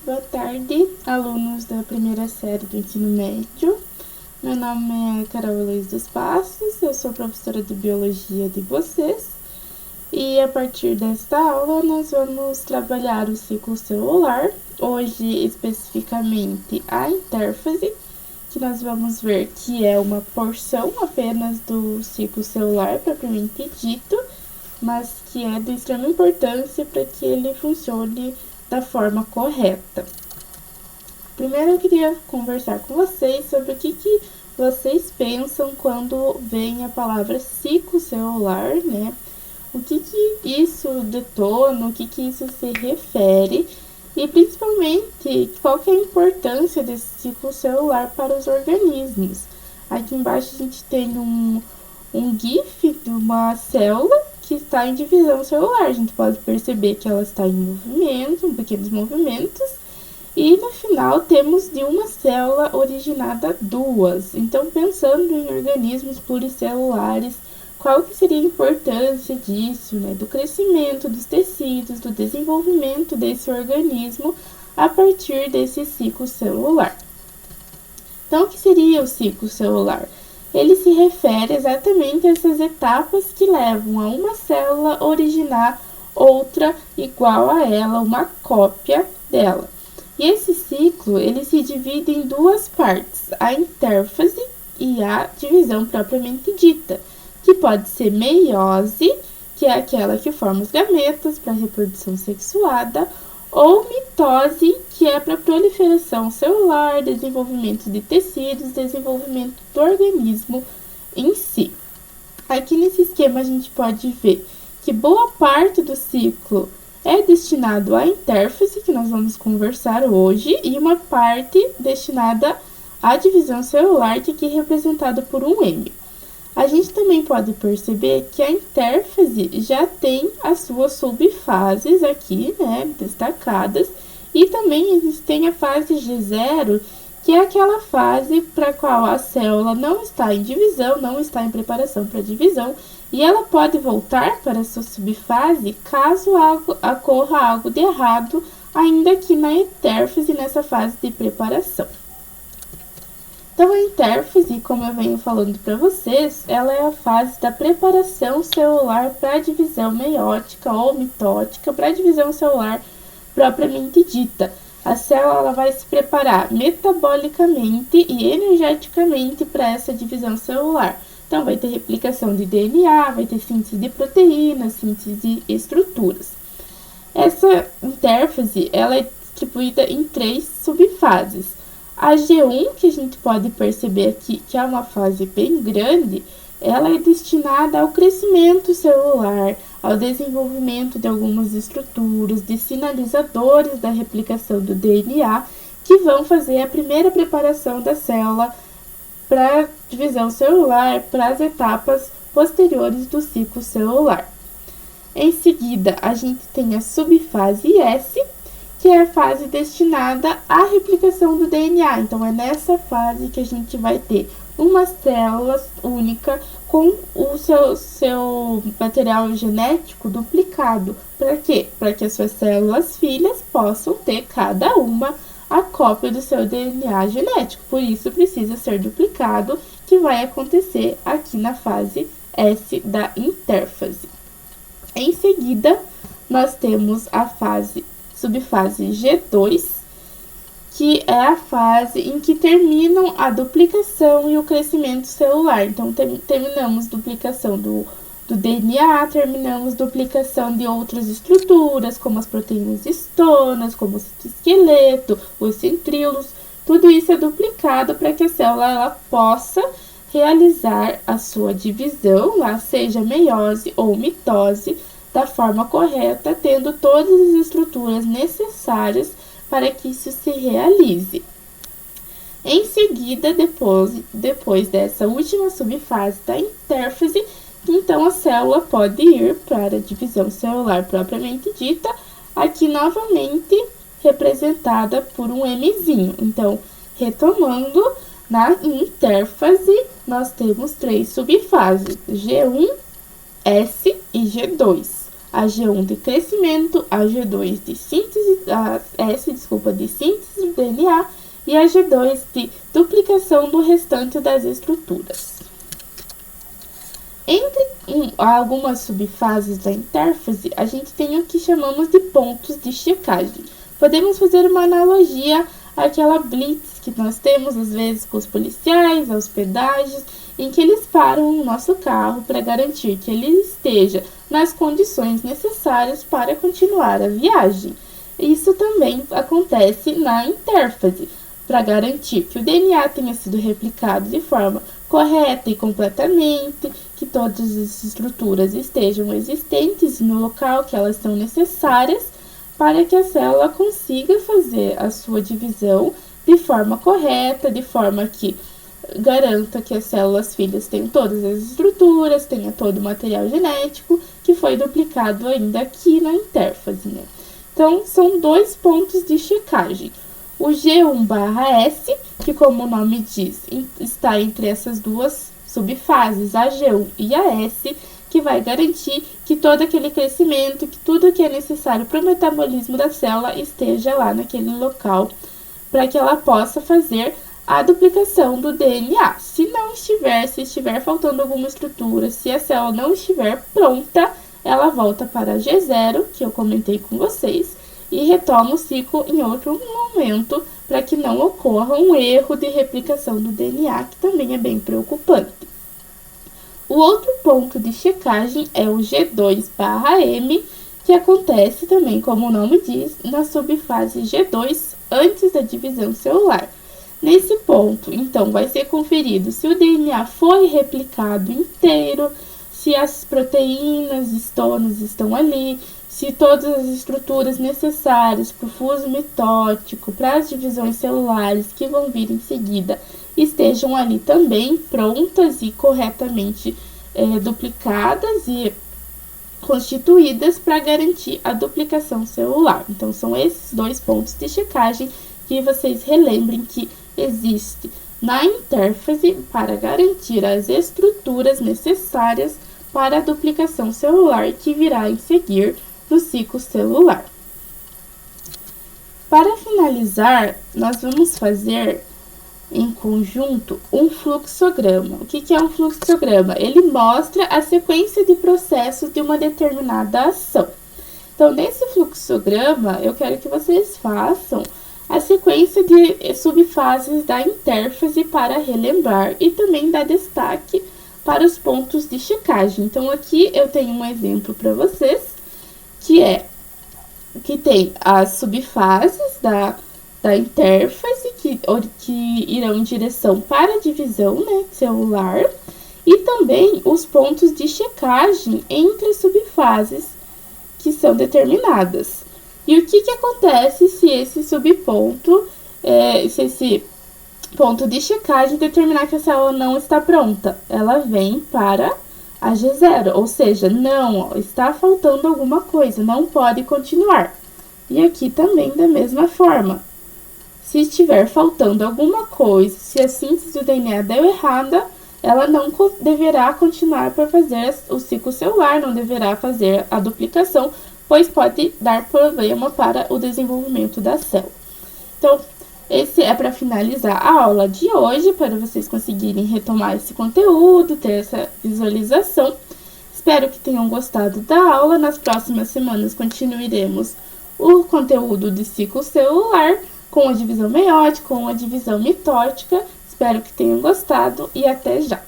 Boa tarde, alunos da primeira série do ensino médio. Meu nome é Carol Eloise dos Passos, eu sou professora de biologia de vocês. E a partir desta aula nós vamos trabalhar o ciclo celular, hoje especificamente a intérfase, que nós vamos ver que é uma porção apenas do ciclo celular propriamente dito, mas que é de extrema importância para que ele funcione da forma correta. Primeiro eu queria conversar com vocês sobre o que vocês pensam quando vem a palavra ciclo celular, né? O que isso detona, o que isso se refere e principalmente qual que é a importância desse ciclo celular para os organismos. Aqui embaixo a gente tem um GIF de uma célula que está em divisão celular. A gente pode perceber que ela está em movimento, em pequenos movimentos, e no final temos de uma célula originada duas. Então, pensando em organismos pluricelulares, qual que seria a importância disso, né? Do crescimento dos tecidos, do desenvolvimento desse organismo a partir desse ciclo celular. Então, o que seria o ciclo celular? Ele se refere exatamente a essas etapas que levam a uma célula originar outra igual a ela, uma cópia dela. E esse ciclo, ele se divide em duas partes, a intérfase e a divisão propriamente dita, que pode ser meiose, que é aquela que forma os gametas para reprodução sexuada, ou mitose, que é para proliferação celular, desenvolvimento de tecidos, desenvolvimento do organismo em si. Aqui nesse esquema a gente pode ver que boa parte do ciclo é destinado à intérfase, que nós vamos conversar hoje, e uma parte destinada à divisão celular, que aqui é representada por um M. A gente também pode perceber que a intérfase já tem as suas subfases aqui, né, destacadas, e também a gente tem a fase G0, que é aquela fase para a qual a célula não está em divisão, não está em preparação para divisão, e ela pode voltar para a sua subfase caso ocorra algo de errado, ainda aqui na intérfase, nessa fase de preparação. Então, a intérfase, como eu venho falando para vocês, ela é a fase da preparação celular para a divisão meiótica ou mitótica, para a divisão celular propriamente dita. A célula ela vai se preparar metabolicamente e energeticamente para essa divisão celular. Então, vai ter replicação de DNA, vai ter síntese de proteínas, síntese de estruturas. Essa intérfase ela é distribuída em 3 subfases. A G1, que a gente pode perceber aqui que é uma fase bem grande, ela é destinada ao crescimento celular, ao desenvolvimento de algumas estruturas, de sinalizadores da replicação do DNA, que vão fazer a primeira preparação da célula para a divisão celular, para as etapas posteriores do ciclo celular. Em seguida, a gente tem a subfase S, que é a fase destinada à replicação do DNA. Então, é nessa fase que a gente vai ter uma célula única com o seu material genético duplicado. Para quê? Para que as suas células filhas possam ter cada uma a cópia do seu DNA genético. Por isso, precisa ser duplicado, que vai acontecer aqui na fase S da intérfase. Em seguida, nós temos a subfase G2, que é a fase em que terminam a duplicação e o crescimento celular. Então, terminamos duplicação do DNA, terminamos duplicação de outras estruturas, como as proteínas histonas, como o citoesqueleto, os centríolos. Tudo isso é duplicado para que a célula ela possa realizar a sua divisão, lá seja meiose ou mitose, da forma correta, tendo todas as estruturas necessárias para que isso se realize. Em seguida, depois dessa última subfase da intérfase, então a célula pode ir para a divisão celular propriamente dita, aqui novamente representada por um Mzinho. Então, retomando, na intérfase, nós temos 3 subfases, G1, S e G2. a G1 de crescimento, a G2 de síntese, de síntese do DNA e a G2 de duplicação do restante das estruturas. Entre algumas subfases da intérfase, a gente tem o que chamamos de pontos de checagem. Podemos fazer uma analogia àquela blitz que nós temos, às vezes, com os policiais, aos pedágios, em que eles param o nosso carro para garantir que ele esteja nas condições necessárias para continuar a viagem. Isso também acontece na intérfase, para garantir que o DNA tenha sido replicado de forma correta e completamente, que todas as estruturas estejam existentes no local que elas são necessárias para que a célula consiga fazer a sua divisão de forma correta, de forma que garanta que as células filhas tenham todas as estruturas, tenha todo o material genético que foi duplicado ainda aqui na intérfase, né? Então, são dois pontos de checagem. O G1/S, que como o nome diz, está entre essas duas subfases, a G1 e a S, que vai garantir que todo aquele crescimento, que tudo que é necessário para o metabolismo da célula esteja lá naquele local, para que ela possa fazer a duplicação do DNA. Se estiver faltando alguma estrutura, se a célula não estiver pronta, ela volta para a G0, que eu comentei com vocês, e retoma o ciclo em outro momento, para que não ocorra um erro de replicação do DNA, que também é bem preocupante. O outro ponto de checagem é o G2/M, que acontece também, como o nome diz, na subfase G2, antes da divisão celular. Nesse ponto, então, vai ser conferido se o DNA foi replicado inteiro, se as proteínas histonas estão ali, se todas as estruturas necessárias para o fuso mitótico, para as divisões celulares que vão vir em seguida, estejam ali também prontas e corretamente duplicadas e constituídas para garantir a duplicação celular. Então, são esses dois pontos de checagem que vocês relembrem que existe na intérfase para garantir as estruturas necessárias para a duplicação celular que virá em seguir no ciclo celular. Para finalizar, nós vamos fazer em conjunto um fluxograma. O que é um fluxograma? Ele mostra a sequência de processos de uma determinada ação. Então, nesse fluxograma, eu quero que vocês façam a sequência de subfases da intérfase para relembrar e também dar destaque para os pontos de checagem. Então, aqui eu tenho um exemplo para vocês, que tem as subfases da intérfase, que irão em direção para a divisão, né, celular, e também os pontos de checagem entre as subfases que são determinadas. E o que acontece se esse subponto, se esse ponto de checagem determinar que a célula não está pronta? Ela vem para a G0, ou seja, não, está faltando alguma coisa, não pode continuar. E aqui também da mesma forma. Se estiver faltando alguma coisa, se a síntese do DNA deu errada, ela não deverá continuar para fazer o ciclo celular, não deverá fazer a duplicação, pois pode dar problema para o desenvolvimento da célula. Então, esse é para finalizar a aula de hoje, para vocês conseguirem retomar esse conteúdo, ter essa visualização. Espero que tenham gostado da aula. Nas próximas semanas continuaremos o conteúdo de ciclo celular, com a divisão meiótica, com a divisão mitótica. Espero que tenham gostado e até já!